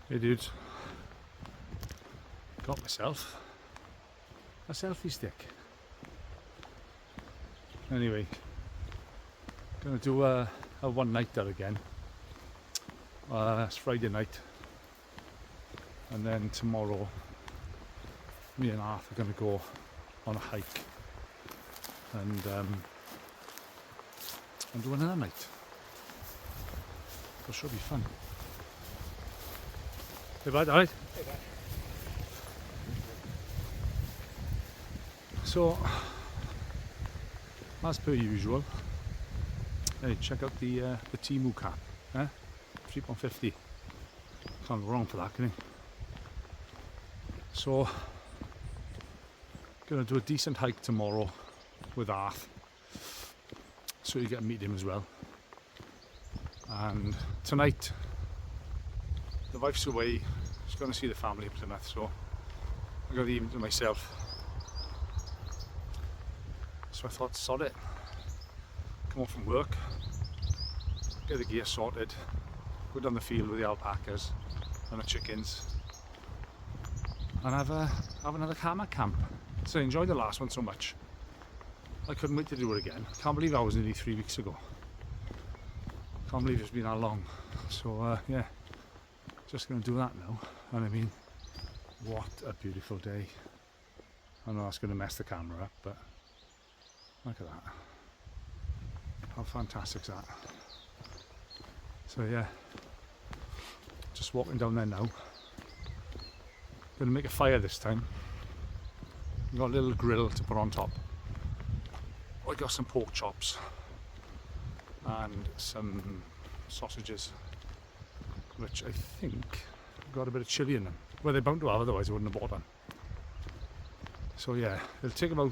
Hey dudes, got myself a selfie stick. Anyway, gonna do a one nighter again. It's Friday night, and then tomorrow me and Arthur are gonna go on a hike and do another night. So it should be fun. Hey bud, alright? Hey bud. So, as per usual, hey, check out the Timu cap, £3.50. Can't go wrong for that, can you? So, gonna do a decent hike tomorrow with Arth, so you get to meet him as well. And tonight, the wife's away. She's going to see the family in Plymouth, so I got the evening to myself. So I thought, sod it. Come home from work, get the gear sorted, go down the field with the alpacas and the chickens, and have another hammock camp. So I enjoyed the last one so much. I couldn't wait to do it again. Can't believe I was nearly 3 weeks ago. Can't believe it's been that long. So yeah. Just going to do that now, and I mean, what a beautiful day. I know that's going to mess the camera up, but look at that. How fantastic is that? So yeah, just walking down there now. Going to make a fire this time. Got a little grill to put on top. I got some pork chops and some sausages, which I think got a bit of chilli in them. Well, they're bound to have, otherwise I wouldn't have bought them. So yeah, it'll take about,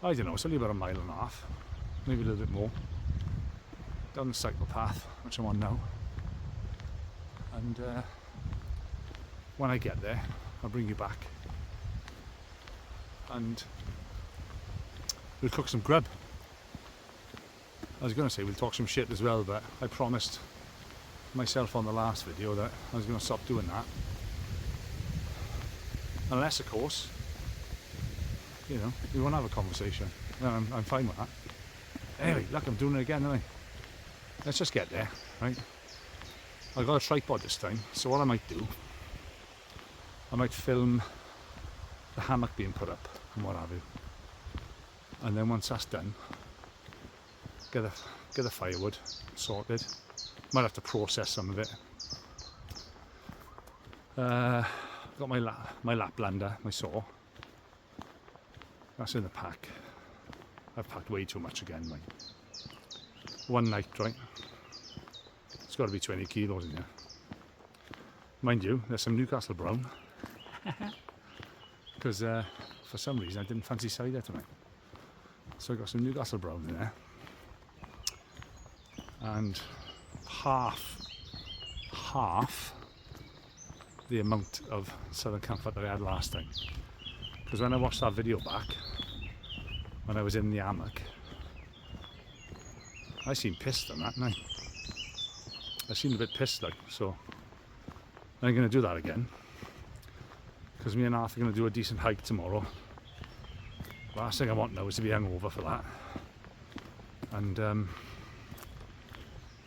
I don't know, it's only about 1.5 miles, maybe a little bit more, down the cycle path, which I'm on now. And when I get there, I'll bring you back. And we'll cook some grub. I was going to say we'll talk some shit as well, but I promised myself on the last video that I was going to stop doing that, unless of course, you know, we won't have a conversation. Then I'm fine with that. Anyway, look, I'm doing it again, aren't I? Let's just get there, right? I've got a tripod this time, so what I might do, I might film the hammock being put up and what have you, and then once that's done, get the firewood sorted. Might have to process some of it. Got my lap blender, my saw. That's in the pack. I've packed way too much again, mate. One night, right? It's got to be 20 kilos in here. Mind you, there's some Newcastle brown. Because for some reason I didn't fancy cider tonight. So I got some Newcastle brown in there. And half the amount of Southern Comfort that I had last time. Because when I watched that video back, when I was in the hammock, I seemed pissed on that, didn't I seemed a bit pissed like, so I'm going to do that again. Because me and Arthur are going to do a decent hike tomorrow. Last thing I want now is to be hungover for that. And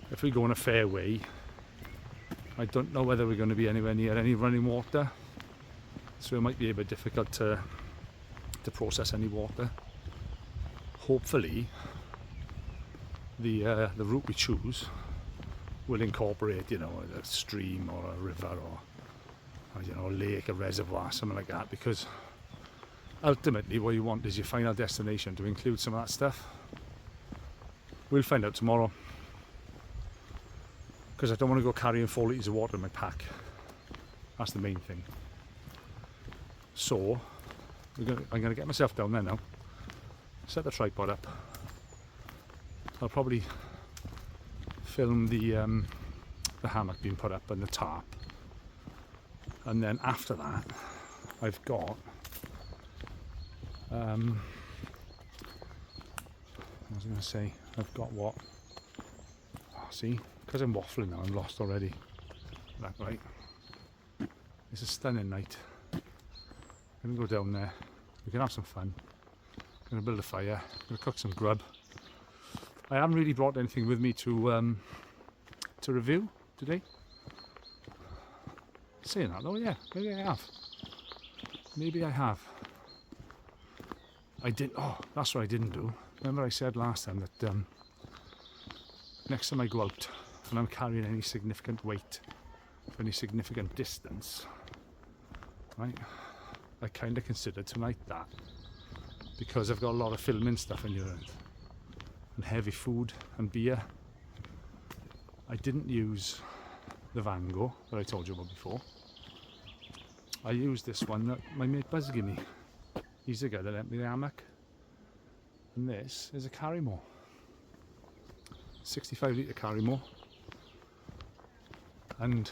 if we go in a fair way, I don't know whether we're going to be anywhere near any running water, so it might be a bit difficult to process any water. Hopefully the route we choose will incorporate, you know, a stream or a river or you know, a lake, a reservoir, something like that, because ultimately what you want is your final destination to include some of that stuff. We'll find out tomorrow, because I don't want to go carrying 4 litres of water in my pack. That's the main thing. So I'm going to get myself down there now, set the tripod up. I'll probably film the hammock being put up and the tarp, and then after that I've got I was going to say, I've got what? Oh, see, because I'm waffling now, I'm lost already. that, right? It's a stunning night. I'm gonna go down there. We can have some fun. I'm gonna build a fire. I'm gonna cook some grub. I haven't really brought anything with me to review today. Saying that though, yeah, maybe I have. Maybe I have. I did. Oh, that's what I didn't do. Remember I said last time that next time I go out and I'm carrying any significant weight for any significant distance, right? I kind of consider tonight that, because I've got a lot of filming stuff in here and heavy food and beer. I didn't use the Vango that I told you about before. I used this one that my mate Buzz gave me. He's the guy that lent me the hammock. And this is a Carrymore. 65 litre Carrymore. And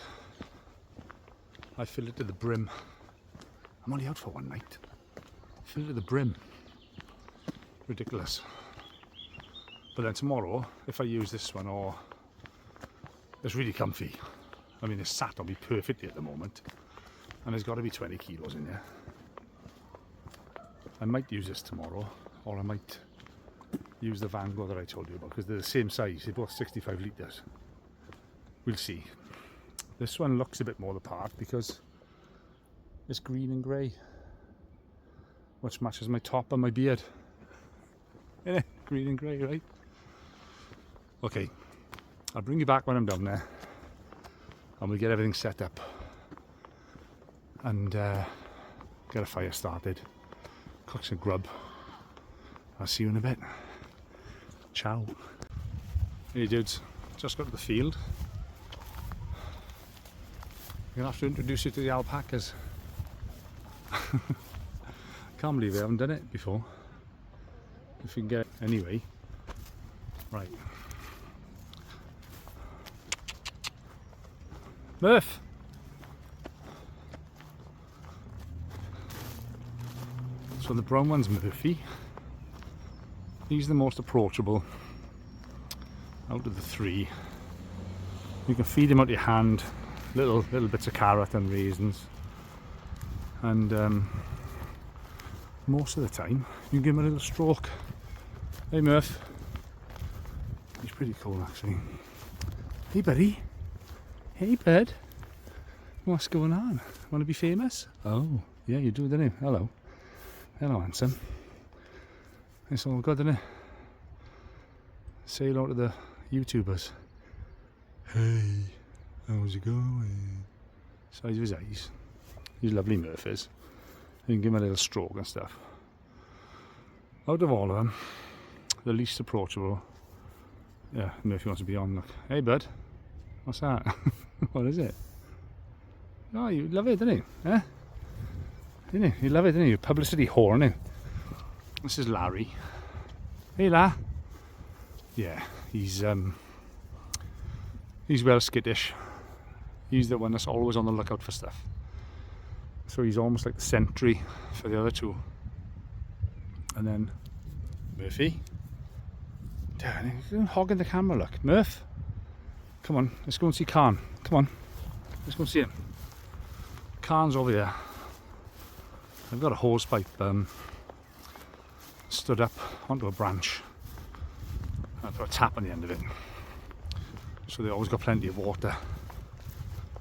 I filled it to the brim. I'm only out for one night. Filled it to the brim. Ridiculous. But then tomorrow, if I use this one, or it's really comfy. I mean, it's sat on me perfectly at the moment, and there's got to be 20 kilos in there. I might use this tomorrow, or I might use the Vango that I told you about, because they're the same size. They're both 65 litres. We'll see. This one looks a bit more the part because it's green and grey, which matches my top and my beard. Isn't it? Green and grey, right? Okay, I'll bring you back when I'm down there and we'll get everything set up and get a fire started, cook some grub. I'll see you in a bit. Ciao. Hey dudes, just got to the field. I'm gonna have to introduce you to the alpacas. Can't believe I haven't done it before. If we can get it anyway. Right. Murph! So the brown one's Murphy. He's the most approachable out of the three. You can feed him out your hand, little bits of carrot and raisins, and most of the time you can give him a little stroke. Hey Murph. He's pretty cool actually. Hey buddy. Hey bud. What's going on? Want to be famous? Oh, yeah you do, don't you? Hello. Hello handsome. It's all good, isn't it? Say hello to the YouTubers. Hey, how's it going? Size of his eyes. He's lovely Murph is. You can give him a little stroke and stuff. Out of all of them, the least approachable. Yeah, Murphy wants to be on. Look. Hey bud. What's that? What is it? Oh, you love it, don't you? Eh? Didn't you? You love it, didn't you? Publicity whore, isn't you? This is Larry. Hey, La. Yeah, he's well skittish. He's the one that's always on the lookout for stuff. So he's almost like the sentry for the other two. And then Murphy. Damn, he's hogging the camera. Look, Murph. Come on, let's go and see Khan. Come on, let's go and see him. Khan's over there. I've got a hose pipe stood up onto a branch. I've got a tap on the end of it, so they always got plenty of water.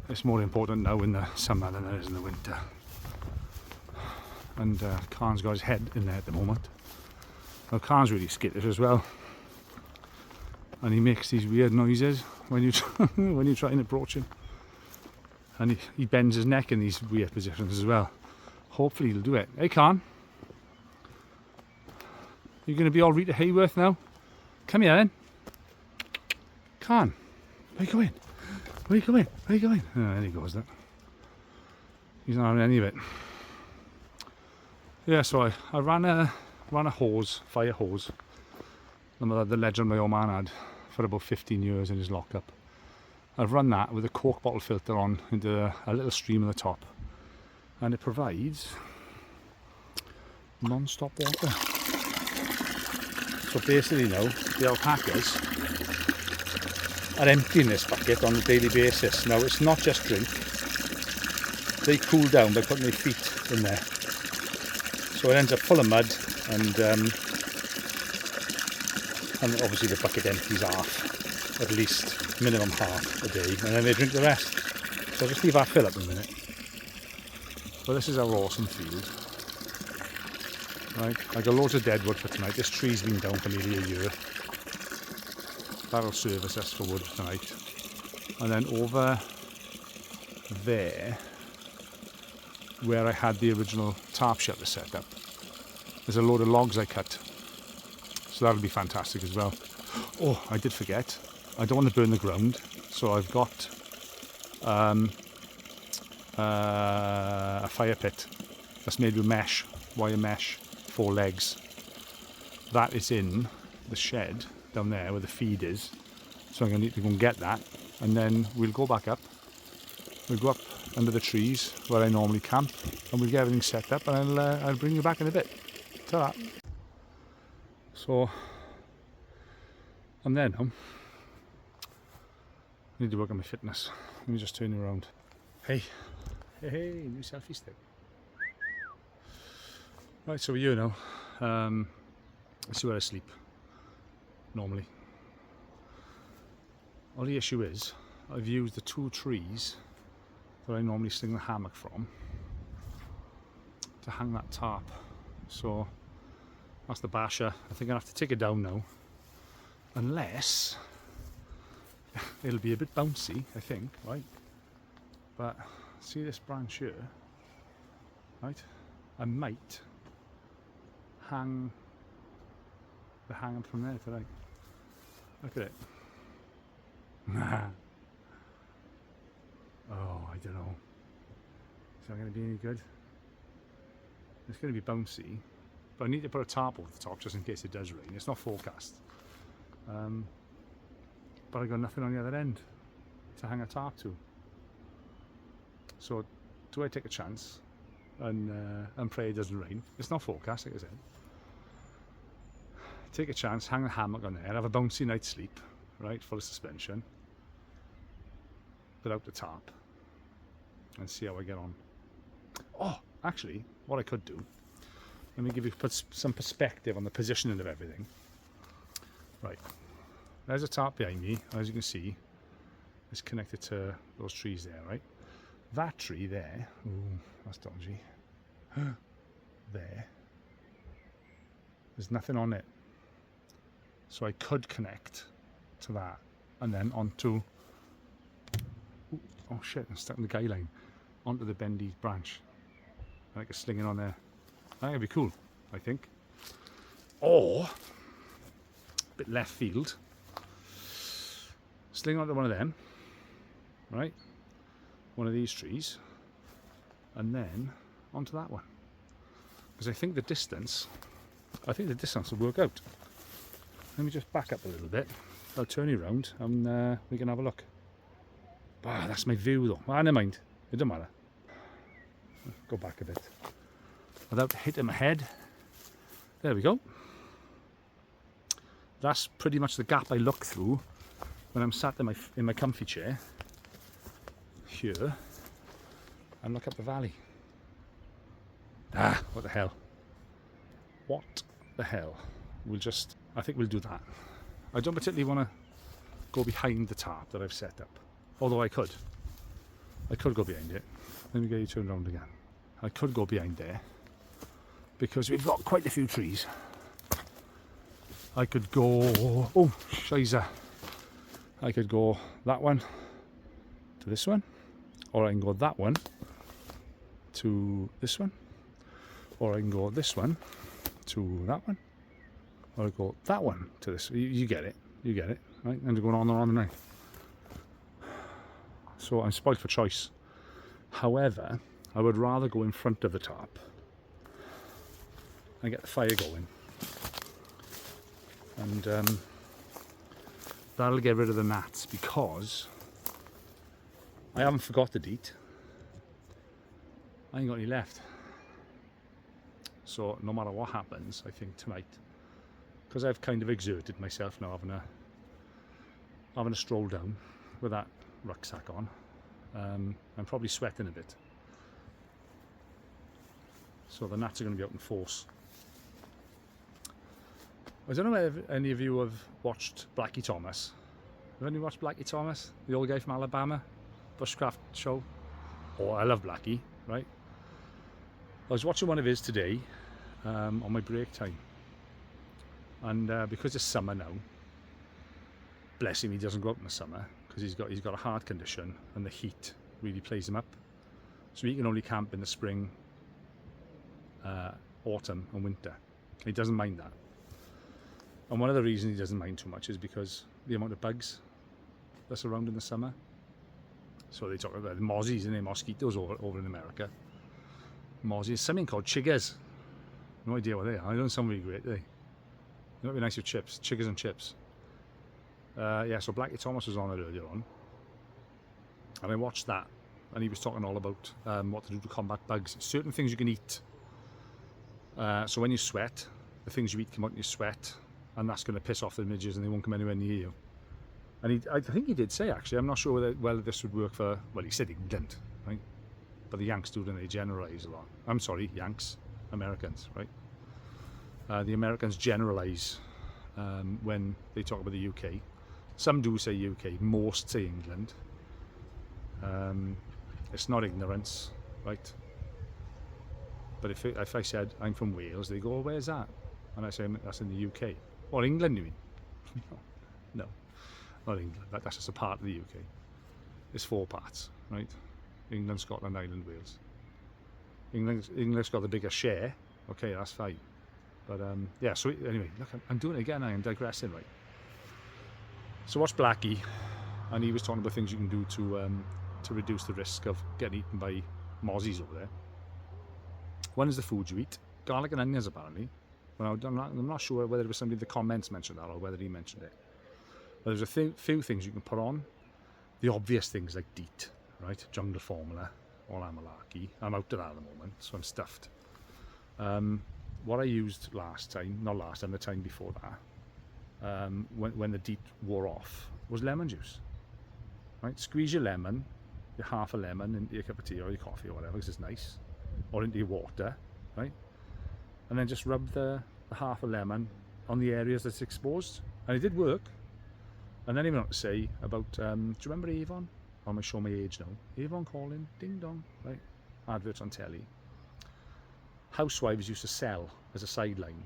It's more important now in the summer than it is in the winter. And Khan's got his head in there at the moment. Now Khan's really skittish as well, and he makes these weird noises when you when you try and approach him, and he bends his neck in these weird positions as well. Hopefully he'll do it. Hey Khan, you're going to be all Rita Hayworth now? Come here then. Khan, where you going? Where you going? Where you going? Oh, there he goes then. He's not having any of it. Yeah, so I ran a hose, fire hose, the Legend my old man had for about 15 years in his lockup. I've run that with a Coke bottle filter on into a little stream on the top, and it provides non-stop water. So basically now the alpacas are emptying this bucket on a daily basis. Now it's not just drink, they cool down by putting their feet in there. So it ends up full of mud, and obviously the bucket empties half, at least minimum half a day, and then they drink the rest. So I'll just leave that fill up in a minute. But this is our awesome field. Right, I got loads of deadwood for tonight. This tree's been down for nearly a year. That'll service us for wood tonight. And then over there, where I had the original tarp shelter set up, there's a load of logs I cut. So that'll be fantastic as well. Oh, I did forget. I don't want to burn the ground. So I've got a fire pit that's made with mesh, wire mesh, 4 legs. That is in the shed down there where the feed is, so I'm going to need to go and get that, and then we'll go back up. We'll go up under the trees where I normally camp, and we'll get everything set up, and I'll bring you back in a bit. Ta-da. So I'm there now. I need to work on my fitness. Let me just turn you around. Hey, new selfie stick. Right, so we're here now. This is where I sleep normally. Only issue is I've used the 2 trees that I normally sling the hammock from to hang that tarp. So that's the basher. I think I have to take it down now, unless it'll be a bit bouncy, I think, right? But see this branch here, right? I might hang the hanging from there today. Look at it. Oh, I don't know. Is that going to be any good? It's going to be bouncy, but I need to put a tarp over the top just in case it does rain. It's not forecast. But I got nothing on the other end to hang a tarp to. So do I take a chance and pray it doesn't rain? It's not forecast, like I said. Take a chance, hang a hammock on there, have a bouncy night's sleep, right, full of suspension, without the tarp, and see how I get on. Oh, actually, what I could do, let me give you some perspective on the positioning of everything. Right, there's a tarp behind me, as you can see, it's connected to those trees there, right? That tree there, ooh, that's dodgy, there's nothing on it. So I could connect to that and then onto, ooh, oh shit, I'm stuck in the guy line, onto the bendy branch. I could sling it on there. That would be cool, I think. Or, a bit left field, sling onto one of them, right? One of these trees, and then onto that one. Because I think the distance will work out. Let me just back up a little bit. I'll turn you around and we can have a look. Wow, that's my view though. Ah, never mind. It doesn't matter. Go back a bit. Without hitting my head. There we go. That's pretty much the gap I look through when I'm sat in my comfy chair here and look up the valley. Ah, what the hell? What the hell? I think we'll do that. I don't particularly want to go behind the tarp that I've set up. Although I could go behind it. Let me get you turned around again. I could go behind there because we've got quite a few trees. I could go, oh, shiza. I could go that one to this one, or I can go that one to this one, or I can go this one to that one, or I go that one to this. You get it, right? And going on and on and on. So I'm spoiled for choice. However, I would rather go in front of the tarp and get the fire going, and that'll get rid of the gnats, because I haven't forgot to eat. I ain't got any left. So no matter what happens, I think tonight, because I've kind of exerted myself now, haven't I? having a stroll down with that rucksack on. I'm probably sweating a bit. So the gnats are going to be out in force. I don't know whether any of you have watched Blackie Thomas. Have any watched Blackie Thomas? The old guy from Alabama? Bushcraft show? Oh, I love Blackie, right? I was watching one of his today on my break time. And because it's summer now, bless him, he doesn't go out in the summer because he's got a heart condition and the heat really plays him up. So he can only camp in the spring, autumn and winter. He doesn't mind that. And one of the reasons he doesn't mind too much is because the amount of bugs that's around in the summer. So they talk about the mozzies and the mosquitoes over in America. Mozzies, something called chiggers. No idea what they are. They don't sound really great, do they? They might be nice with chips, chiggers and chips. Yeah, so Blackie Thomas was on it earlier on. And I watched that. And he was talking all about what to do to combat bugs. Certain things you can eat. So when you sweat, the things you eat come out in your sweat. And that's going to piss off the midges and they won't come anywhere near you. And I think he did say, actually, I'm not sure whether this would work for, well, he said England, right? But the Yanks do, and they generalise a lot. I'm sorry, Yanks, Americans, right? The Americans generalise when they talk about the UK. Some do say UK, most say England. It's not ignorance, right? But if I said I'm from Wales, they go, oh, where's that? And I say, that's in the UK. Or England, you mean? No, not England. That's just a part of the UK. It's 4 parts, right? England, Scotland, Ireland, Wales. England's got the bigger share. Okay, that's fine. But yeah, so anyway, look, I'm doing it again. I am digressing, right? So watch Blackie, and he was talking about things you can do to reduce the risk of getting eaten by mozzies over there. One is the food you eat. Garlic and onions, apparently. Well, I'm not sure whether it was somebody in the comments mentioned that or whether he mentioned it. But there's a few things you can put on. The obvious things like DEET, right? Jungle Formula, all that malarkey. I'm out of that at the moment, so I'm stuffed. What I used last time, not last time, the time before that, when the DEET wore off, was lemon juice. Right? Squeeze your lemon, your half a lemon into your cup of tea or your coffee or whatever, because it's nice, or into your water, right? And then just rub the half a lemon on the areas that's exposed, and it did work. And then he went on to say about, do you remember Avon? I'm going to show my age now. Avon calling, ding dong, right? Adverts on telly. Housewives used to sell as a sideline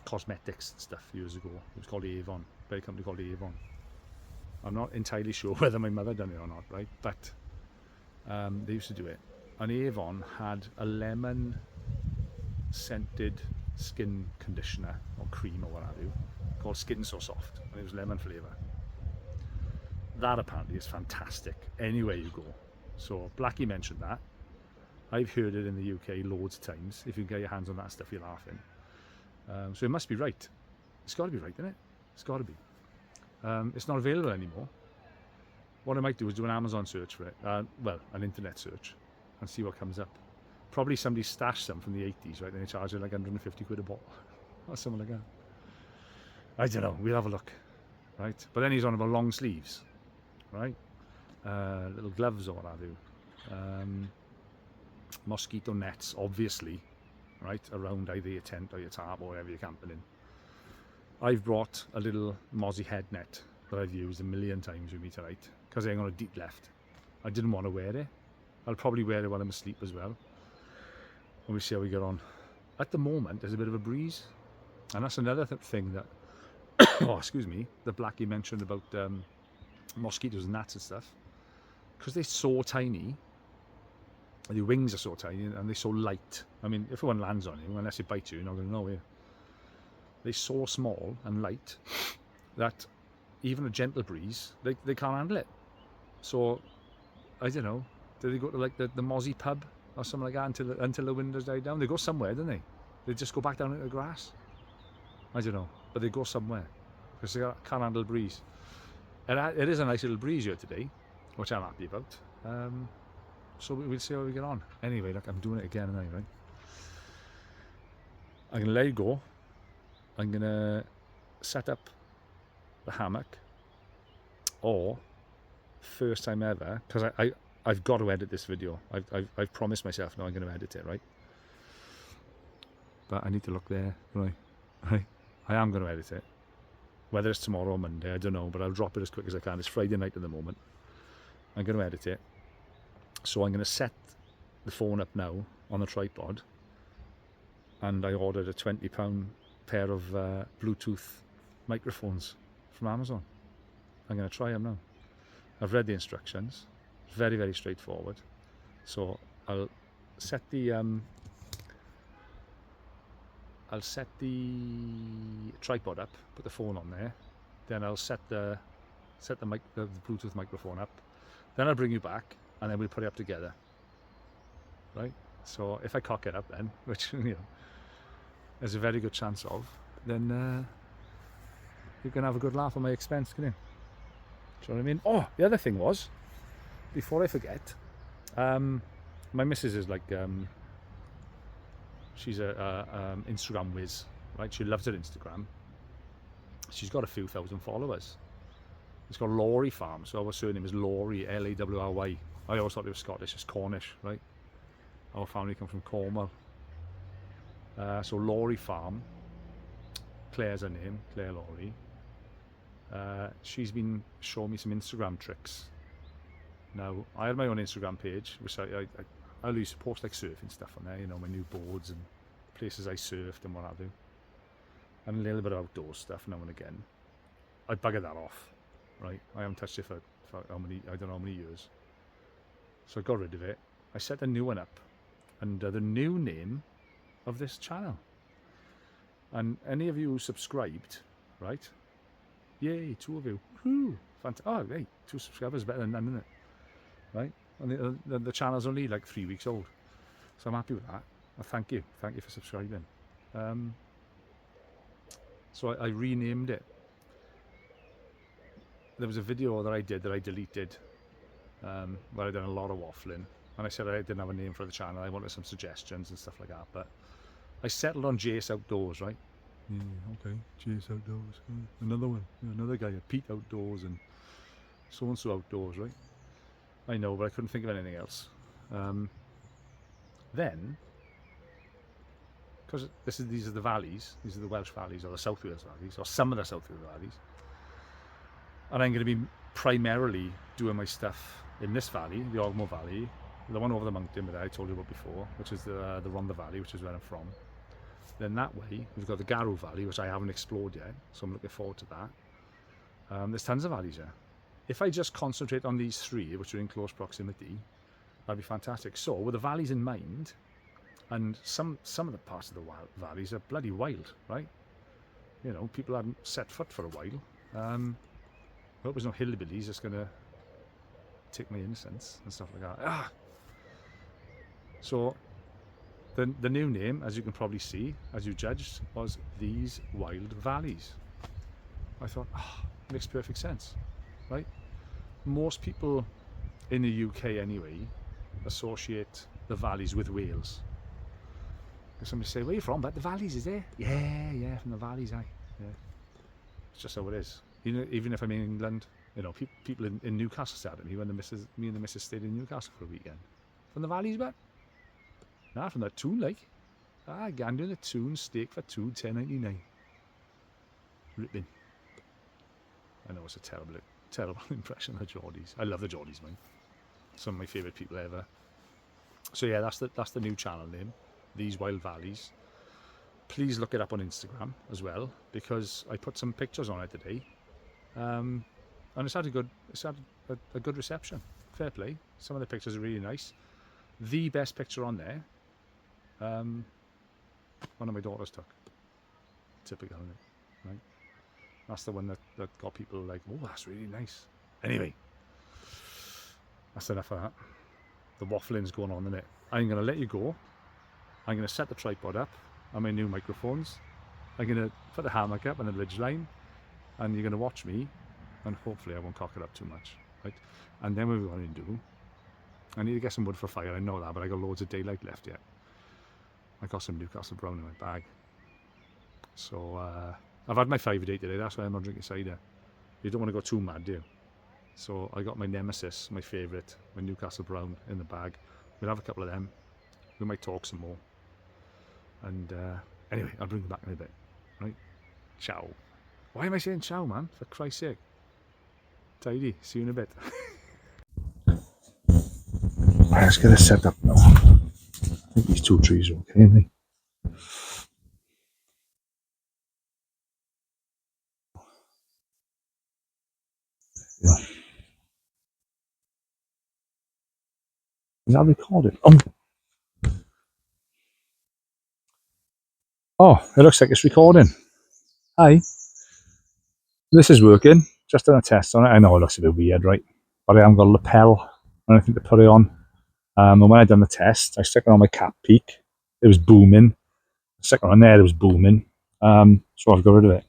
cosmetics and stuff years ago. It was called Avon, by a company called Avon. I'm not entirely sure whether my mother done it or not, right? But they used to do it. And Avon had a lemon scented skin conditioner or cream or what have you called Skin So Soft, and it was lemon flavour. That apparently is fantastic anywhere you go. So Blackie mentioned that. I've heard it in the UK loads of times. If you can get your hands on that stuff, you're laughing. So it must be right. It's got to be right, isn't it? It's got to be. It's not available anymore. What I might do is do an Amazon search for it. Well, an internet search, and see what comes up. Probably somebody stashed some from the 80s, right? Then they charge you like 150 quid a bottle or something like that. I don't know. We'll have a look, right? But then he's on about long sleeves, right? Little gloves or what have you. Mosquito nets, obviously, right? Around either your tent or your tarp or wherever you're camping in. I've brought a little mozzie head net that I've used a million times with me tonight because I ain't got a DEET left. I didn't want to wear it. I'll probably wear it while I'm asleep as well. And we'll see how we get on. At the moment, there's a bit of a breeze. And that's another thing that, oh, excuse me, that Blackie mentioned about mosquitoes and gnats and stuff. Because they're so tiny, and their wings are so tiny, and they're so light. I mean, if one lands on you, unless it bites you, you're not going to know it. They're so small and light that even a gentle breeze, they can't handle it. So, I don't know, do they go to like the mozzie pub or something like that until the windows die down? They go somewhere, don't they? They just go back down into the grass. I don't know, but they go somewhere because they can't handle the breeze. And it is a nice little breeze here today, which I'm happy about. So we'll see how we get on. Anyway, look, I'm doing it again now, right? I'm going to let it go. I'm going to set up the hammock, or first time ever, because I've got to edit this video. I've promised myself now I'm going to edit it, right? But I need to look there, right? I am going to edit it. Whether it's tomorrow or Monday, I don't know, but I'll drop it as quick as I can. It's Friday night at the moment. I'm going to edit it. So I'm going to set the phone up now on the tripod, and I ordered a £20 pair of Bluetooth microphones from Amazon. I'm going to try them now. I've read the instructions. Very, very straightforward. So I'll set the tripod up, put the phone on there, then I'll set the Bluetooth microphone up, then I'll bring you back, and then we'll put it up together, right? So if I cock it up then, which there's a very good chance of, then you can have a good laugh at my expense, can you? Do you know what I mean? Oh, the other thing was, before I forget, my missus is like, she's a Instagram whiz, right? She loves her Instagram. She's got a few thousand followers. It's got Laurie Farm, so our surname is Laurie, Lawry. I always thought it was Scottish, it's Cornish, right? Our family come from Cornwall. So Laurie Farm, Claire's her name, Claire Laurie. She's been showing me some Instagram tricks. Now, I had my own Instagram page, which I used to post like surfing stuff on there, you know, my new boards and places I surfed and what have you. And a little bit of outdoor stuff now and again. I buggered that off, right? I haven't touched it for how many, I don't know how many years. So I got rid of it. I set a new one up under the new name of this channel. And any of you who subscribed, right? Yay, 2 of you. Woo! Fantastic. Oh, hey, 2 subscribers better than none, isn't it? Right? And the channel's only like 3 weeks old, so I'm happy with that. Thank you for subscribing. So I renamed it. There was a video that I did that I deleted, where I done a lot of waffling, and I said I didn't have a name for the channel. I wanted some suggestions and stuff like that, but I settled on Jace Outdoors, right? Yeah, okay, Jace Outdoors. Another one, another guy, Pete Outdoors and so Outdoors, right? I know, but I couldn't think of anything else. Then, because these are the valleys, these are the Welsh valleys, or the South Wales valleys, or some of the South Wales valleys, and I'm going to be primarily doing my stuff in this valley, the Ogmore Valley, the one over the mountain that I told you about before, which is the Rhondda Valley, which is where I'm from. Then that way, we've got the Garw Valley, which I haven't explored yet, so I'm looking forward to that. There's tons of valleys here. If I just concentrate on these 3, which are in close proximity, that'd be fantastic. So, with the valleys in mind, and some of the parts of the valleys are bloody wild, right? You know, people hadn't set foot for a while. I hope there's no hillbillies that's going to take my innocence and stuff like that. So, the new name, as you can probably see, as you judged, was These Wild Valleys. I thought, makes perfect sense, right? Most people in the UK anyway associate the valleys with Wales. Somebody say, where are you from? But the valleys is there. Yeah, from the valleys, aye. Yeah. It's just how it is. You know, even if I'm in England, you know, people in Newcastle started me when me and the missus stayed in Newcastle for a weekend. From the valleys, but nah, from the Toon, like. Gander in the Toon, steak for two, £10.99. Ripping. I know it's a terrible impression of the Geordies. I love the Geordies, man. Some of my favourite people ever. So yeah, that's the new channel name, These Wild Valleys. Please look it up on Instagram as well, because I put some pictures on it today, and it's had a good reception. Fair play. Some of the pictures are really nice. The best picture on there, one of my daughters took. Typical, isn't it? Right? That's the one that got people like, oh, that's really nice. Anyway, that's enough of that. The waffling's going on, isn't it? I'm going to let you go. I'm going to set the tripod up on my new microphones. I'm going to put the hammock up on the ridge line, and you're going to watch me, and hopefully I won't cock it up too much, right? And then what we're going to do, I need to get some wood for fire, I know that, but I got loads of daylight left yet. I got some Newcastle Brown in my bag. So, I've had my 5 a day today, that's why I'm not drinking cider. you don't want to go too mad, do you? So I got my nemesis, my favourite, my Newcastle Brown in the bag. We'll have a couple of them. We might talk some more. And anyway, I'll bring you back in a bit. Right? Ciao. Why am I saying ciao, man? For Christ's sake. Tidy. See you in a bit. Let's get this set up now. I think these two trees are okay, aren't they? Yeah. Is that recorded? Oh, it looks like it's recording. Hi. This is working. Just done a test on it. I know it looks a bit weird, right? But I haven't got a lapel or anything to put it on. And when I done the test, I stuck it on my cap peak. It was booming. I stuck it on there, it was booming. So I've got rid of it.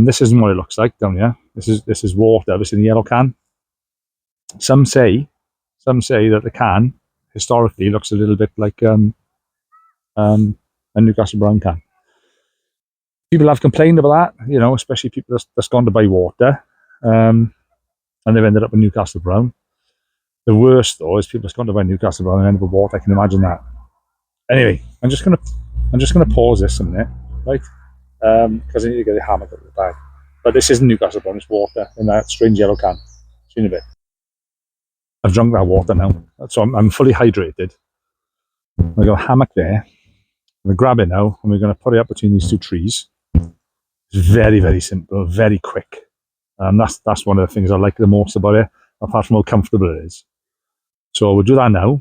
This isn't what it looks like down here. This is water. This is in the yellow can. Some say that the can historically looks a little bit like a Newcastle Brown can. People have complained about that, you know, especially people that's gone to buy water, and they've ended up with Newcastle Brown. The worst though is people that's gone to buy Newcastle Brown and end up with water. I can imagine that. Anyway, I'm just gonna pause this a minute, right? Because I need to get the hammock out of the bag. But this isn't Newcastle Brown, it's water in that strange yellow can. See you in a bit. I've drunk that water now, so I'm fully hydrated. I've got a hammock there. I'm going to grab it now, and we're going to put it up between these two trees. It's very, very simple, very quick. That's one of the things I like the most about it, apart from how comfortable it is. So we'll do that now,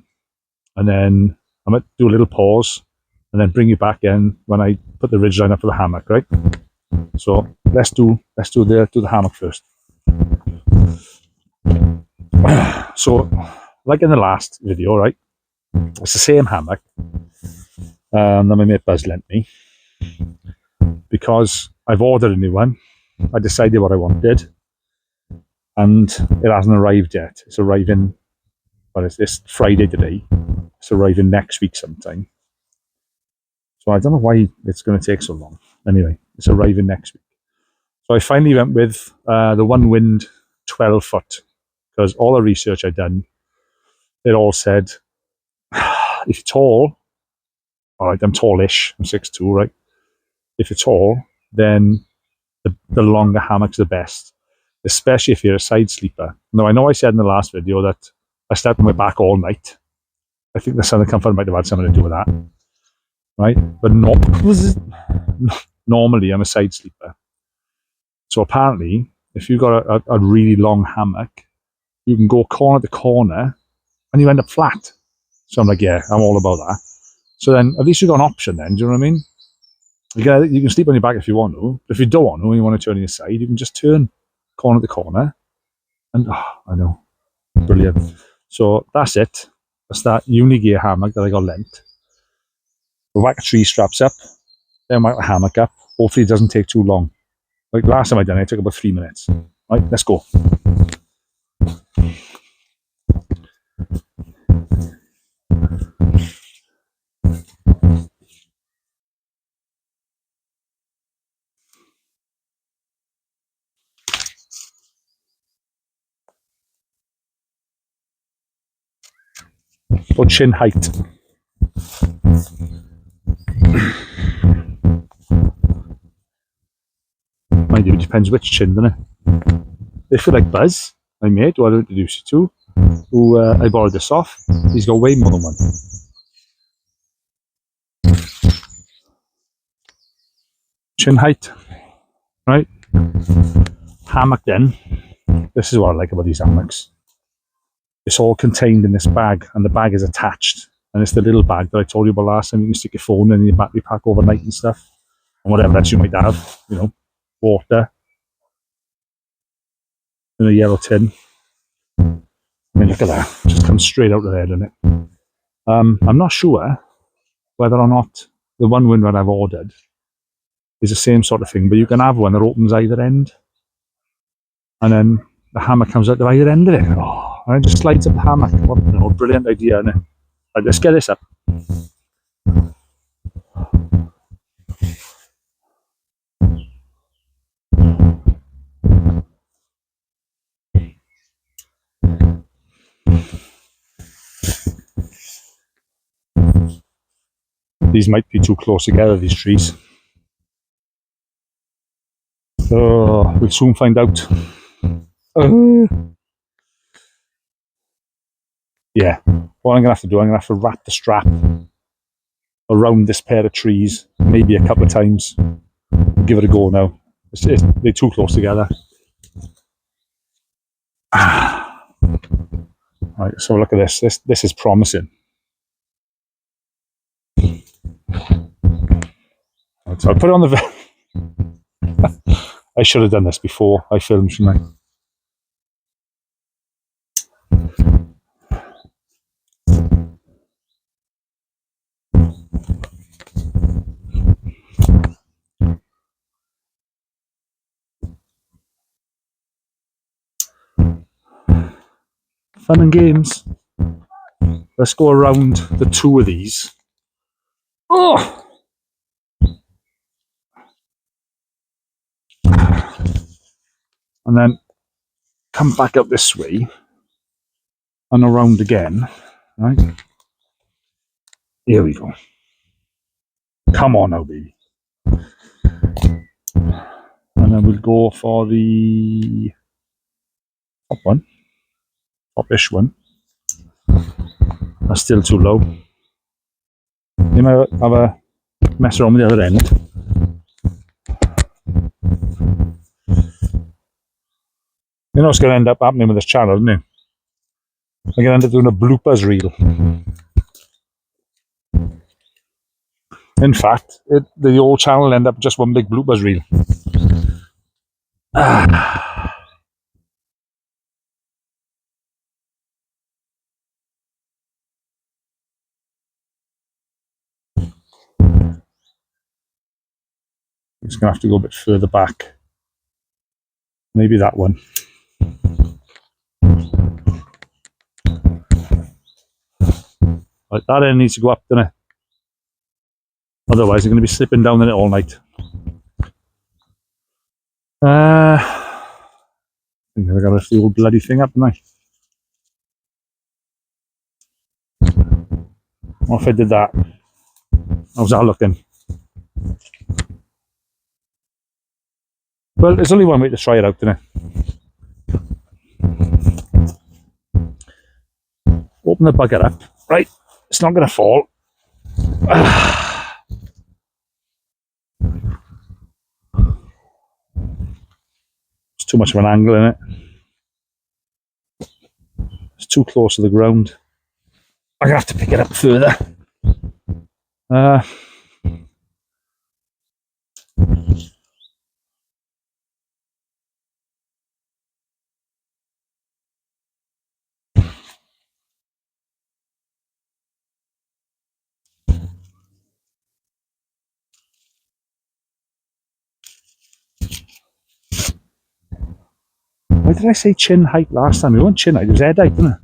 and then I might do a little pause, and then bring you back in when I put the ridge line up for the hammock, right? So let's do the hammock first. So, like in the last video, right? It's the same hammock that my mate Buzz lent me, because I've ordered a new one. I decided what I wanted, and it hasn't arrived yet. It's arriving, well, it's this Friday today. It's arriving next week sometime. So I don't know why it's going to take so long. Anyway, it's arriving next week. So I finally went with the One Wind 12 foot, because all the research I'd done, it all said, if you're tall, all right, I'm tallish, I'm 6'2", right? If you're tall, then the longer hammock's the best, especially if you're a side sleeper. Now, I know I said in the last video that I slept on my back all night. I think the Southern Comfort might have had something to do with that, right? But normally I'm a side sleeper. So apparently, if you've got a really long hammock, you can go corner to corner and you end up flat. So I'm like, yeah, I'm all about that. So then at least you've got an option then, do you know what I mean? You can sleep on your back if you want to. But if you don't want to and you want to turn on your side, you can just turn corner to corner. And I know, brilliant. So that's it. That's that Unigear hammock that I got lent. We'll whack the tree straps up, then whack the hammock up. Hopefully it doesn't take too long. Like last time I done it, it took about 3 minutes. Right, let's go. Or chin height. Mind you, it depends which chin, doesn't it? If you like Buzz, my mate, who I'll introduce you to, who I borrowed this off, he's got way more than one. Chin height, right? Hammock then. This is what I like about these hammocks. It's all contained in this bag, and the bag is attached. And it's the little bag that I told you about last time. You can stick your phone in your battery pack overnight and stuff, and whatever else you might have, you know, water in a yellow tin. I mean, look at that. Just comes straight out of there, doesn't it? I'm not sure whether or not the One Wind that I've ordered is the same sort of thing, but you can have one that opens either end, and then the hammock comes out the either end of it. Oh, and it just slides up the hammock. What, you know, brilliant idea, isn't it? Right, let's get this up. these might be too close together, these trees. So we'll soon find out. Yeah, what I'm going to have to do, I'm going to have to wrap the strap around this pair of trees, maybe a couple of times. Give it a go now. They're too close together. Right, so look at this. This is promising. Right, so I'll put it on the... I should have done this before I filmed, shouldn't I? Fun and games. Let's go around the two of these. Oh! And then come back up this way and around again. Right? Here we go. Come on now, baby. And then we'll go for the top one. Top-ish one. That's still too low. You might have a mess around with the other end. You know what's going to end up happening with this channel, isn't it? I'm going to end up doing a bloopers reel. In fact, the whole channel will end up just one big bloopers reel. I'm just going to have to go a bit further back. Maybe that one. Right, that end needs to go up, doesn't it? Otherwise, I'm going to be slipping down in it all night. I think I got to lift the old bloody thing up, haven't I? What if I did that? How's that looking? Well, there's only one way to try it out, isn't it? Open the bucket up. Right, it's not going to fall. It's too much of an angle in it. It's too close to the ground. I'm going to have to pick it up further. Why did I say chin height last time? It wasn't chin height, it was head height, didn't it?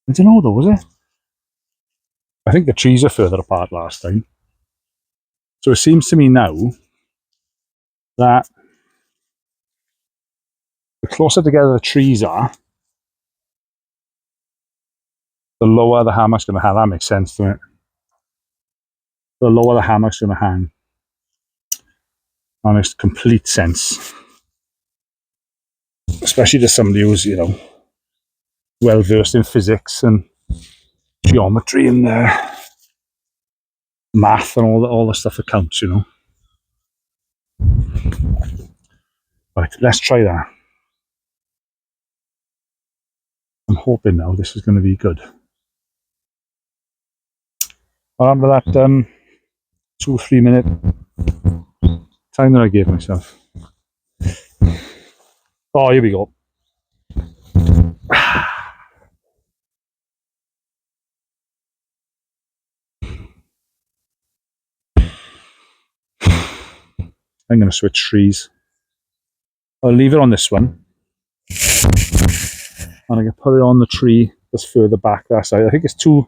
I don't know though, was it? I think the trees are further apart last time. So it seems to me now that the closer together the trees are, the lower the hammock's going to hang. That makes sense, doesn't it? The lower the hammock's going to hang. That makes complete sense. Especially to somebody who's, you know, well versed in physics and geometry and math and all the stuff that counts, you know. Right, let's try that. I'm hoping now this is going to be good. I remember that 2 or 3 minute time that I gave myself. Oh, here we go. I'm going to switch trees. I'll leave it on this one. And I can put it on the tree that's further back that side. I think it's too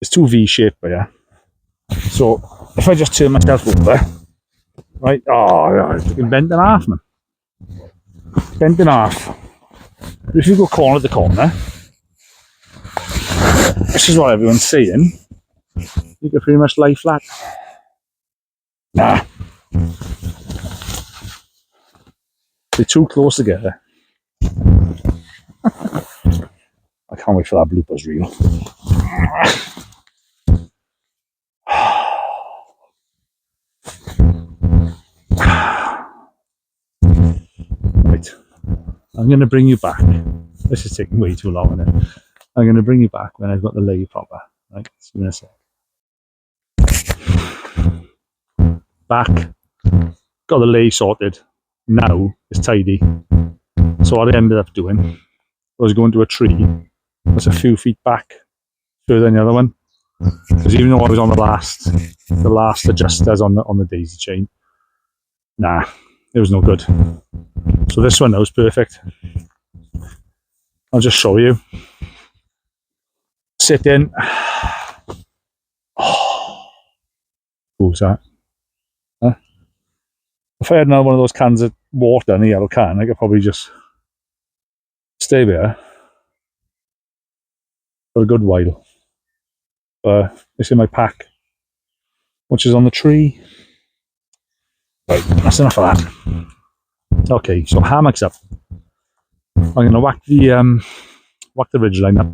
It's too V-shaped by here. So if I just turn myself over, right? Oh, yeah, it's fucking bent in half, man. Bent in half. But if you go corner to corner, this is what everyone's saying, you can pretty much lie flat. Nah. They're too close together. I can't wait for that bloopers reel. Right. I'm going to bring you back. This is taking way too long, isn't it? I'm going to bring you back when I've got the lay proper. Right, see you in a sec. Back. Got the lay sorted. Now it's tidy. So what I ended up doing was going to a tree that's a few feet back further than the other one. Because even though I was on the last adjusters on the daisy chain, nah, it was no good. So this one now is perfect. I'll just show you. Sit in. Oh, who's that? Huh? If I had another one of those cans of water in a yellow can, I could probably just stay there for a good while. But it's in my pack, which is on the tree. Right, that's enough of that. Okay, so hammock's up. I'm going to whack the ridge line up.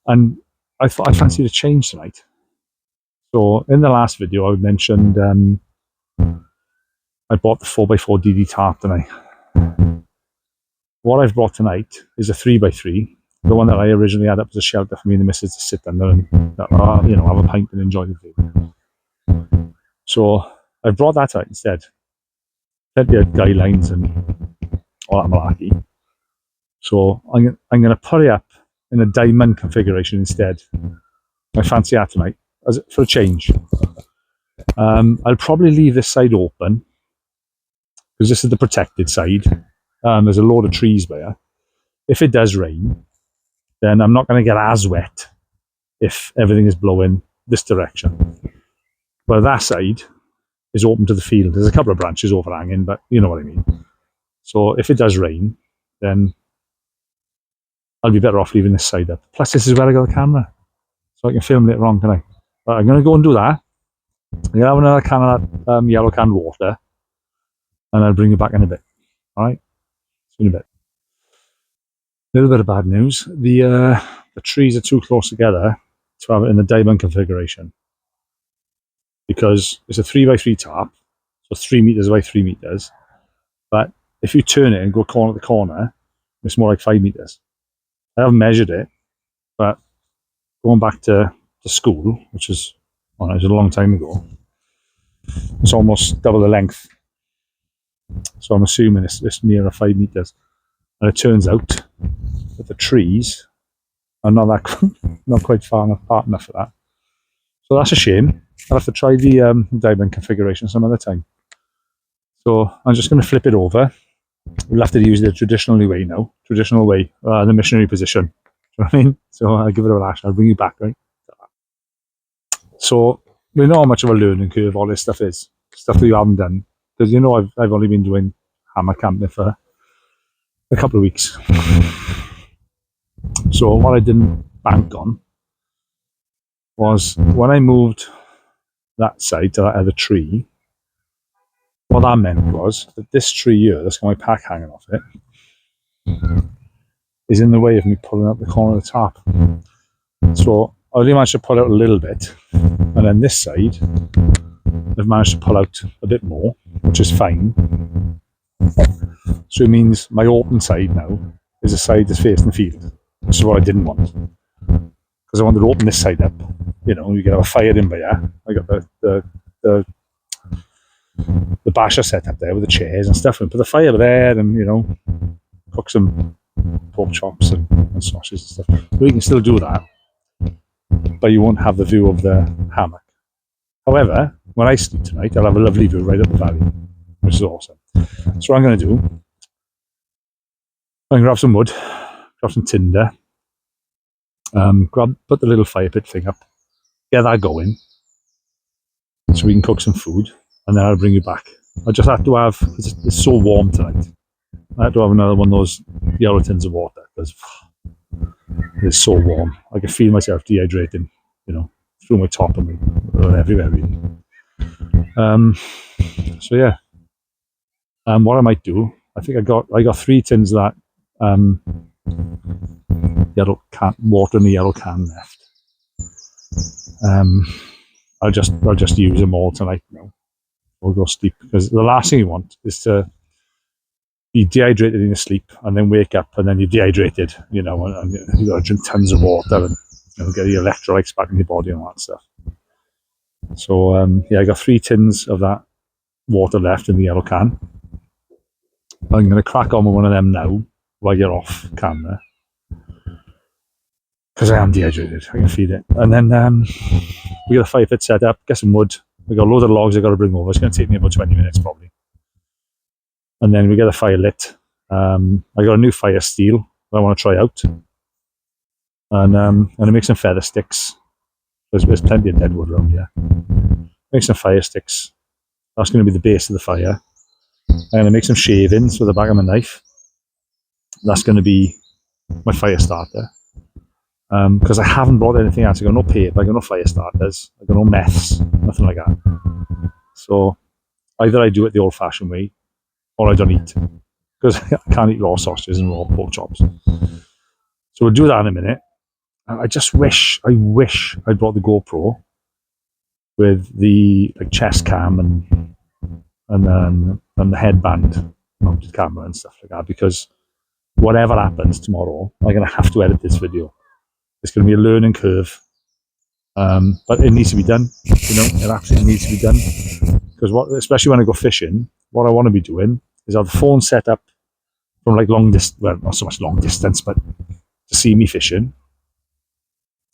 And I thought I fancied a change tonight. So in the last video I mentioned I bought the 4x4 DD tarp tonight. What I've brought tonight is a 3x3, the one that I originally had up as a shelter for me and the missus to sit under and have a pint and enjoy the view. So I've brought that out instead. Plenty of guidelines and all that malarkey. So I'm going to put it up in a diamond configuration instead. I fancy that tonight for a change. I'll probably leave this side open because this is the protected side. There's a load of trees there. If it does rain, then I'm not going to get as wet if everything is blowing this direction. But that side is open to the field. There's a couple of branches overhanging, but you know what I mean. So if it does rain, then I'll be better off leaving this side up. Plus, this is where I got the camera, so I can film later on, can I? But I'm going to go and do that. I'm going to have another can of that yellow canned water, and I'll bring you back in a bit. All right? See you in a bit. A little bit of bad news. The trees are too close together to have it in the diamond configuration because it's a 3x3 tarp, so 3 meters by 3 meters. But if you turn it and go corner to corner, it's more like 5 meters. I haven't measured it, but going back to school, which was it was a long time ago, it's almost double the length. So I'm assuming it's nearer 5 meters. And it turns out that the trees are not quite far enough apart enough for that. So that's a shame. I'll have to try the diamond configuration some other time. So I'm just going to flip it over. We'll have to use the traditional way now. Traditional way, the missionary position. Do you know what I mean? So I'll give it a lash. I'll bring you back, right? So we know how much of a learning curve all this stuff is. Stuff that you haven't done. Because I've only been doing hammock camping for a couple of weeks. So what I didn't bank on was when I moved that side to that other tree, what that meant was that this tree here, that's got my pack hanging off it, is in the way of me pulling up the corner of the tarp. So I only managed to pull out a little bit, and then this side I've managed to pull out a bit more, which is fine. So it means my open side now is a side that's facing the field, which is what I didn't want. Because I wanted to open this side up. You can have a fire in by here. I got the basher set up there with the chairs and stuff, and put the fire there and, cook some pork chops and sausages and stuff. We can still do that, but you won't have the view of the hammock. However, when I sleep tonight, I'll have a lovely view right up the valley, which is awesome. So what I'm going to do, I'm going to grab some wood, grab some tinder, Put the little fire pit thing up, get that going, so we can cook some food, and then I'll bring you back. I just have to have, it's so warm tonight, I have to have another one of those yellow tins of water, because it's so warm. I can feel myself dehydrating, you know, through my top and everywhere really. So yeah, what I might do, I think I got 3 tins of that yellow can, water in the yellow can left. I'll just use them all tonight now. We'll go sleep, because the last thing you want is to be dehydrated in your sleep and then wake up and then you're dehydrated, you know, and you've got to drink tons of water and, you know, get your electrolytes back in your body and all that stuff. So yeah, I got 3 tins of that water left in the yellow can. I'm going to crack on with one of them now while you're off camera, because I am dehydrated. I can feel it. And then we got a fire pit set up, get some wood. We got loads of logs I got to bring over. It's going to take me about 20 minutes probably. And then we get a fire lit. I got a new fire steel that I want to try out. And I'm going to make some feather sticks. There's plenty of dead wood around here. Make some fire sticks. That's going to be the base of the fire. I'm going to make some shavings with the back of my knife. That's going to be my fire starter. Because I haven't brought anything else. I got no paper, I got no fire starters, I got no meths, nothing like that. So either I do it the old-fashioned way, or I don't eat, because I can't eat raw sausages and raw pork chops. So we'll do that in a minute. I wish I brought the GoPro with the chest cam and the headband mounted camera and stuff like that, because whatever happens tomorrow, I'm going to have to edit this video. It's going to be a learning curve, but it needs to be done. You know, it absolutely needs to be done, because especially when I go fishing, what I want to be doing is have the phone set up from like long distance, well, not so much long distance, but to see me fishing,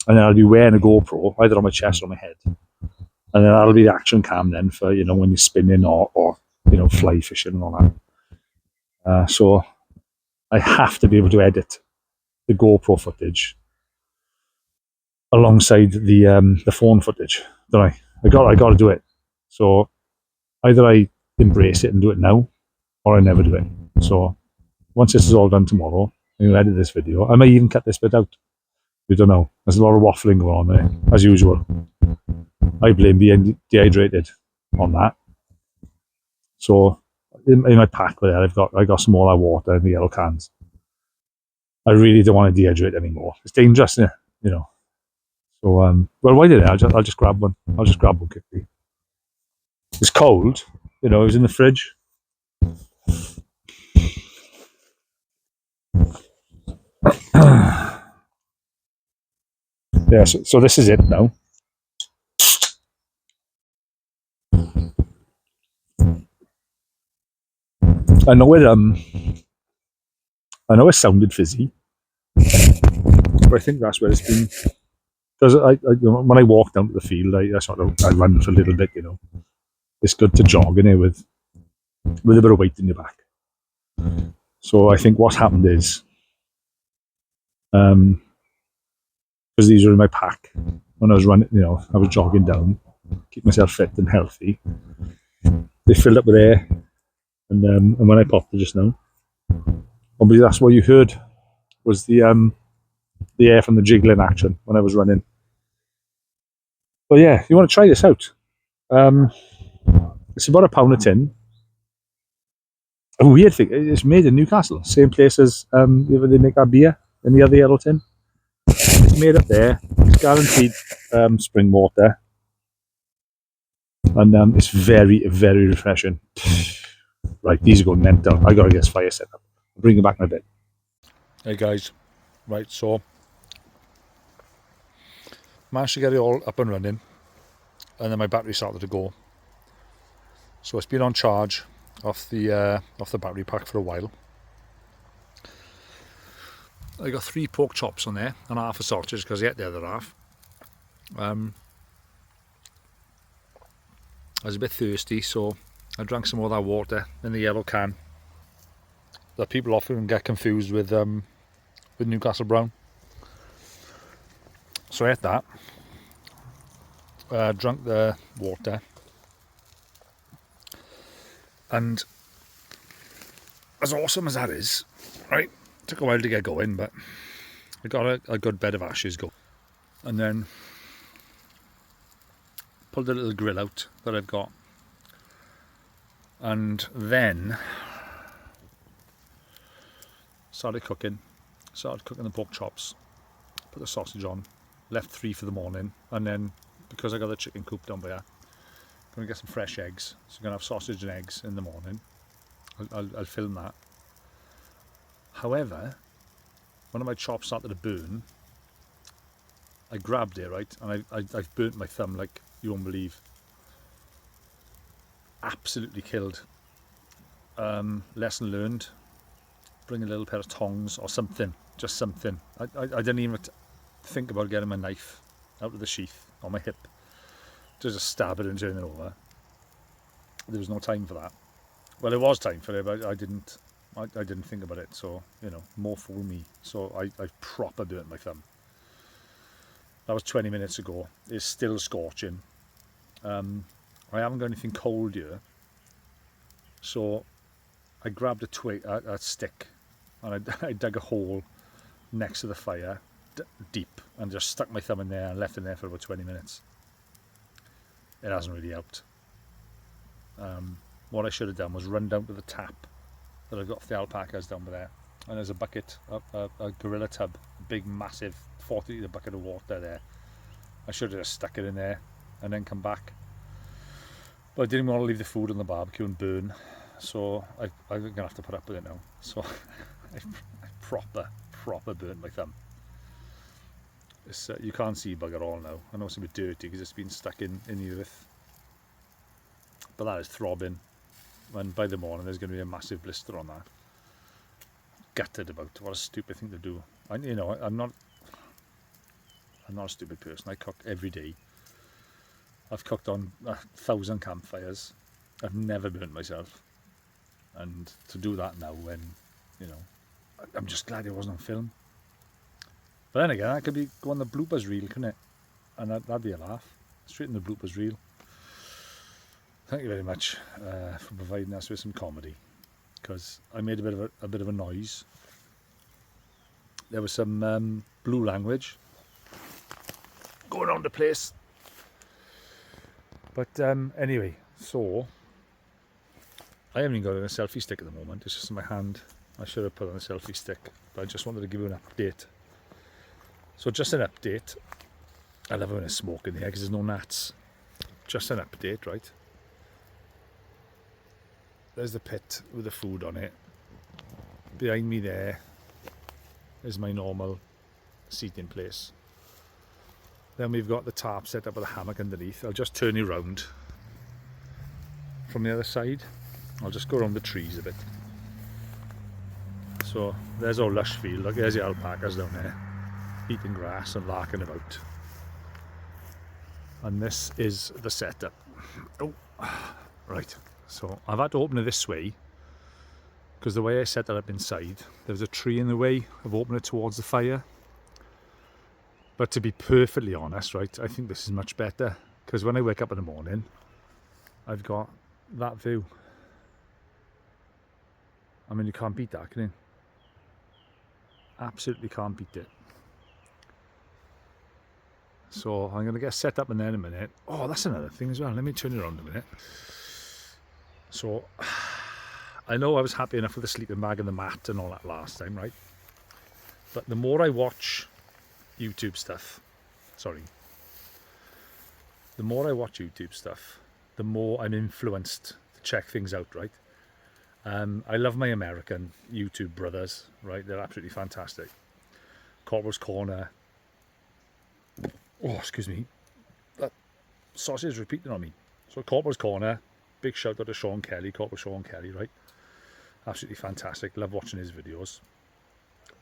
and then I'll be wearing a GoPro either on my chest or my head, and then that'll be the action cam then for, you know, when you're spinning or you know, fly fishing and all that. So I have to be able to edit the GoPro footage alongside the phone footage, don't I? I got to do it. So either I embrace it and do it now, or I never do it. So once this is all done tomorrow, I'm going to edit this video. I may even cut this bit out. We don't know. There's a lot of waffling going on there, as usual. I blame being dehydrated on that. So in my pack there, I got some more water in the yellow cans. I really don't want to dehydrate anymore. It's dangerous, you know. So well, why did I? I'll just grab one. I'll just grab one quickly. It's cold, you know. It was in the fridge. Yeah. So this is it now. I know it sounded fizzy, but I think that's where it's been. Because you know, when I walk down to the field, I run for a little bit. You know, it's good to jog in here with a bit of weight in your back. So I think what's happened is, because these are in my pack, when I was running, you know, I was jogging down, keep myself fit and healthy. They filled up with air, and when I popped it just now, probably that's what you heard was the air from the jiggling action when I was running. But yeah, you want to try this out? It's about £1 a tin. A weird thing, it's made in Newcastle, same place as they make that beer in the other yellow tin. It's made up there. It's guaranteed spring water, and it's very, very refreshing. Right, these are going mental. I gotta get this fire set up. I'll bring it back in a bit. Hey guys, right, so managed to get it all up and running, and then my battery started to go. So it's been on charge off the battery pack for a while. I got 3 pork chops on there and half a sausage because I ate the other half. I was a bit thirsty, so I drank some more of that water in the yellow can that people often get confused with Newcastle Brown. So I ate that, drank the water, and as awesome as that is, right, took a while to get going, but I got a good bed of ashes go, and then pulled the little grill out that I've got, and then started cooking the pork chops, put the sausage on, left 3 for the morning, and then because I got the chicken coop down by here, I'm going to get some fresh eggs, so I'm going to have sausage and eggs in the morning. I'll film that. However, one of my chops started to burn. I grabbed it, right, and I've burnt my thumb like you won't believe. Absolutely killed. Lesson learned. Bring a little pair of tongs or something, just something. I didn't even think about getting my knife out of the sheath on my hip to just stab it and turn it over. There was no time for that. Well, there was time for it, but I didn't think about it, so, you know, more fool me. So I proper burnt my thumb. That was 20 minutes ago. It's still scorching. I haven't got anything cold here, so I grabbed a stick, and I dug a hole next to the fire, deep, and just stuck my thumb in there and left it there for about 20 minutes. It hasn't really helped. What I should have done was run down to the tap that I've got for the alpacas down there, and there's a bucket, a gorilla tub, a big massive 40-litre bucket of water there. I should have just stuck it in there and then come back, but I didn't want to leave the food on the barbecue and burn, so I'm going to have to put up with it now. So I proper burnt my thumb. It's, you can't see bugger all now. I know it's a bit dirty because it's been stuck in the earth, but that is throbbing, and by the morning there's going to be a massive blister on that. Gutted about. What a stupid thing to do. You know, I'm not a stupid person. I cook every day. I've cooked on 1,000 campfires. I've never burnt myself, and to do that now, when, you know, I'm just glad it wasn't on film. But then again, that could be go on the bloopers reel, couldn't it? And that'd be a laugh. Straight in the bloopers reel. Thank you very much for providing us with some comedy, because I made a bit of a noise. There was some blue language going on the place. But anyway, so I haven't even got a selfie stick at the moment. It's just in my hand. I should have put on a selfie stick, but I just wanted to give you an update. So just an update. I love when it's smoke in here because there's no gnats. Just an update, right? There's the pit with the food on it. Behind me there is my normal seating place. Then we've got the tarp set up with a hammock underneath. I'll just turn you round from the other side. I'll just go around the trees a bit. So there's our lush field. Look, there's the alpacas down there, eating grass and larking about. And this is the setup. Oh, right. So I've had to open it this way because the way I set it up inside, there's a tree in the way of opening it towards the fire. But to be perfectly honest, right, I think this is much better, because when I wake up in the morning, I've got that view. I mean, you can't beat that, can you? Absolutely can't beat it. So I'm going to get set up in there in a minute. Oh, that's another thing as well. Let me turn it around a minute. So I know I was happy enough with the sleeping bag and the mat and all that last time, right? But the more I watch YouTube stuff, the more I watch YouTube stuff, the more I'm influenced to check things out, right? I love my American YouTube brothers, right? They're absolutely fantastic. Corporal's Corner. Oh, excuse me. That sausage is repeating on me. So Corporal's Corner, big shout out to Sean Kelly, Corporal Sean Kelly, right? Absolutely fantastic. Love watching his videos.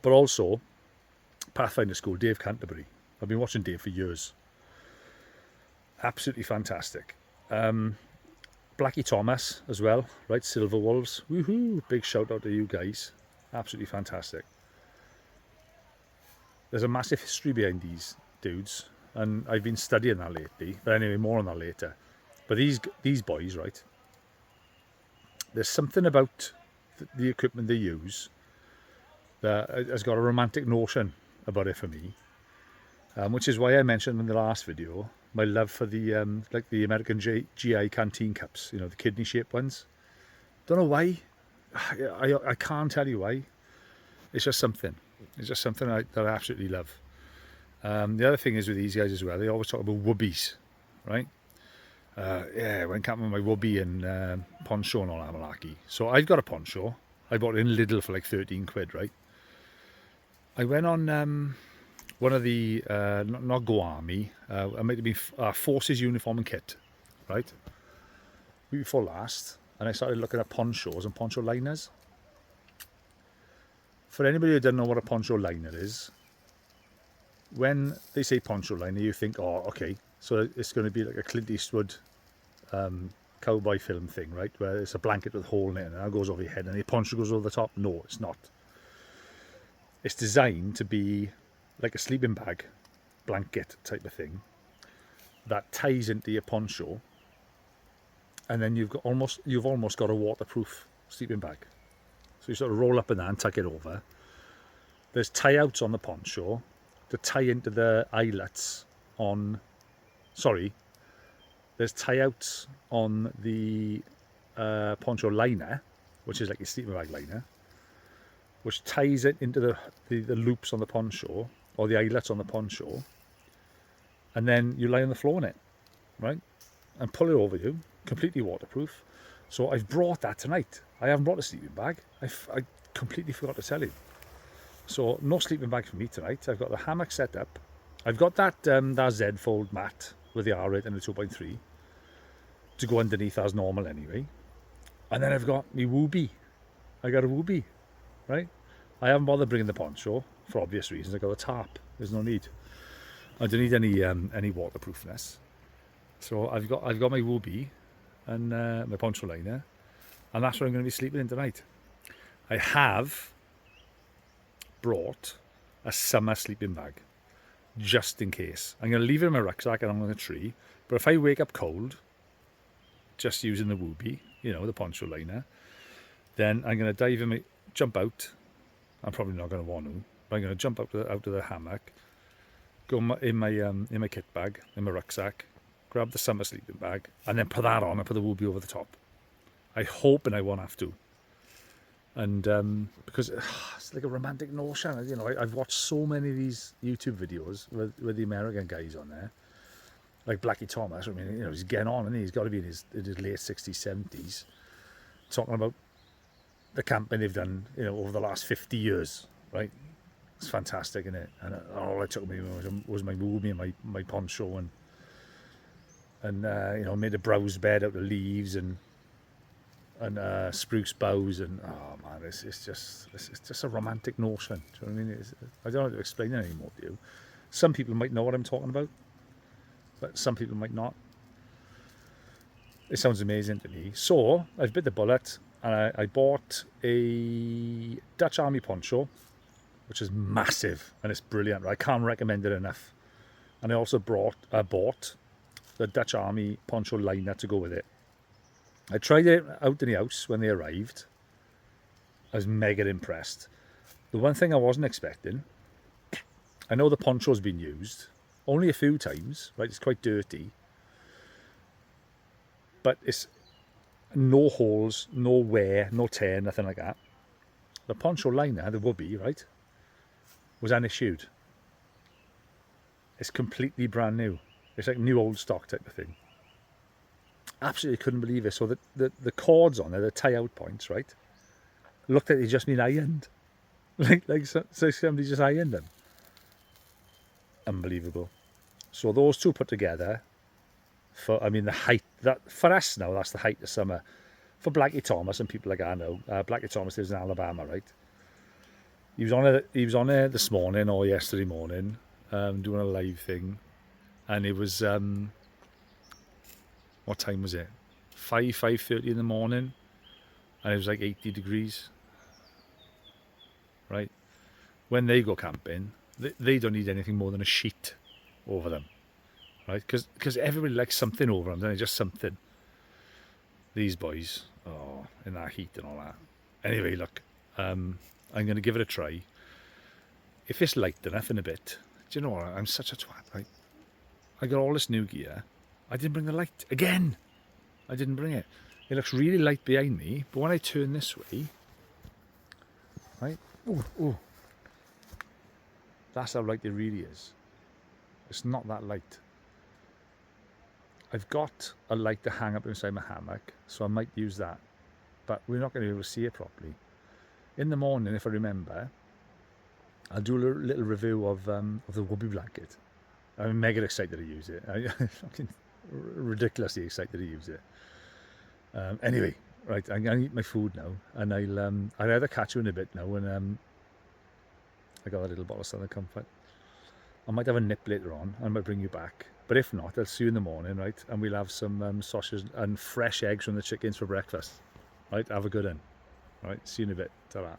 But also, Pathfinder School, Dave Canterbury. I've been watching Dave for years. Absolutely fantastic. Blackie Thomas as well, right? Silver Wolves. Woohoo! Big shout out to you guys. Absolutely fantastic. There's a massive history behind these dudes, and I've been studying that lately. But anyway, more on that later. But these boys, right? There's something about the equipment they use that has got a romantic notion about it for me, which is why I mentioned in the last video my love for the like the American GI canteen cups, you know, the kidney shaped ones. Don't know why. I can't tell you why. It's just something. It's just something that I absolutely love. The other thing is with these guys as well, they always talk about WOOBIEs, right? Yeah, went camping with my WOOBIE and poncho and all that malarkey. So I've got a poncho. I bought it in Lidl for like 13 quid, right? I went on one of the, not Go Army, it might have been Forces Uniform and Kit, right? Week before last, and I started looking at ponchos and poncho liners. For anybody who doesn't know what a poncho liner is, when they say poncho liner, you think, oh, okay, so it's going to be like a Clint Eastwood cowboy film thing, right? Where it's a blanket with a hole in it and that goes over your head and the poncho goes over the top. No, it's not. It's designed to be like a sleeping bag, blanket type of thing that ties into your poncho, and then you've almost got a waterproof sleeping bag. So you sort of roll up in that and tuck it over. There's tie-outs on the poncho to tie into the eyelets on... Sorry, there's tie-outs on the poncho liner, which is like your sleeping bag liner, which ties it into the loops on the poncho, or the eyelets on the poncho, and then you lie on the floor in it, right? And pull it over you, completely waterproof. So I've brought that tonight. I haven't brought a sleeping bag. I completely forgot to tell you. So no sleeping bag for me tonight. I've got the hammock set up. I've got that Z fold mat with the R8 and the 2.3 to go underneath as normal anyway. And then I've got my WOOBIE. I got a WOOBIE, right? I haven't bothered bringing the poncho for obvious reasons. I got a tarp. There's no need. I don't need any waterproofness. So I've got my WOOBIE and my poncho liner, and that's what I'm going to be sleeping in tonight. I have brought a summer sleeping bag just in case. I'm going to leave it in my rucksack and I'm on the tree. But if I wake up cold, just using the WOOBIE, you know, the poncho liner, then I'm going to jump out. I'm probably not going to want to, but I'm going to jump out of the hammock, go in my kit bag, in my rucksack, grab the summer sleeping bag, and then put that on and put the WOOBIE over the top. I hope and I won't have to. And because it's like a romantic notion, you know, I've watched so many of these YouTube videos with the American guys on there, like Blackie Thomas. I mean, you know, he's getting on, and he's got to be in his late 60s, 70s, talking about the camping they've done, you know, over the last 50 years, right? It's fantastic, isn't it? And all I took with me was my WOOBIE and my poncho, and you know, made a browse bed out of leaves and spruce boughs, and oh man, it's just a romantic notion. Do you know what I mean? I don't know how to explain it anymore to you. Some people might know what I'm talking about, but some people might not. It sounds amazing to me. So I've bit the bullet, and I bought a Dutch Army poncho, which is massive and it's brilliant. I can't recommend it enough. And I also bought the Dutch Army poncho liner to go with it. I tried it out in the house when they arrived. I was mega impressed. The one thing I wasn't expecting, I know the poncho's been used only a few times, right? It's quite dirty, but it's no holes, no wear, no tear, nothing like that. The poncho liner, the WOOBIE, right, was unissued. It's completely brand new. It's like new old stock type of thing. Absolutely couldn't believe it. So the cords on there, the tie-out points, right, looked like they'd just been ironed. like so somebody just ironed them. Unbelievable. So those two put together, the height, that for us now, that's the height of summer. For Blackie Thomas and people like I know, Blackie Thomas lives in Alabama, right? He was on it this morning or yesterday morning, doing a live thing, and it was what time was it? 5:30 in the morning, and it was like 80 degrees. Right? When they go camping, they don't need anything more than a sheet over them, right? Because everybody likes something over them, don't they? Just something. These boys, oh, in that heat and all that. Anyway, look, I'm going to give it a try. If it's light enough in a bit, do you know what? I'm such a twat, right? I got all this new gear. I didn't bring the light again. I didn't bring it. It looks really light behind me, but when I turn this way, right? Oh, that's how light it really is. It's not that light. I've got a light to hang up inside my hammock, so I might use that, but we're not going to be able to see it properly. In the morning, if I remember, I'll do a little review of the WOOBIE blanket. I'm mega excited to use it. I'm fucking ridiculously excited to use it. Anyway, right, I'm going to eat my food now, and I'll either catch you in a bit now, and I got a little bottle of Southern Comfort. I might have a nip later on, I might bring you back. But if not, I'll see you in the morning, right? And we'll have some sausage and fresh eggs from the chickens for breakfast. Right, have a good one. Right, see you in a bit. Ta-ra.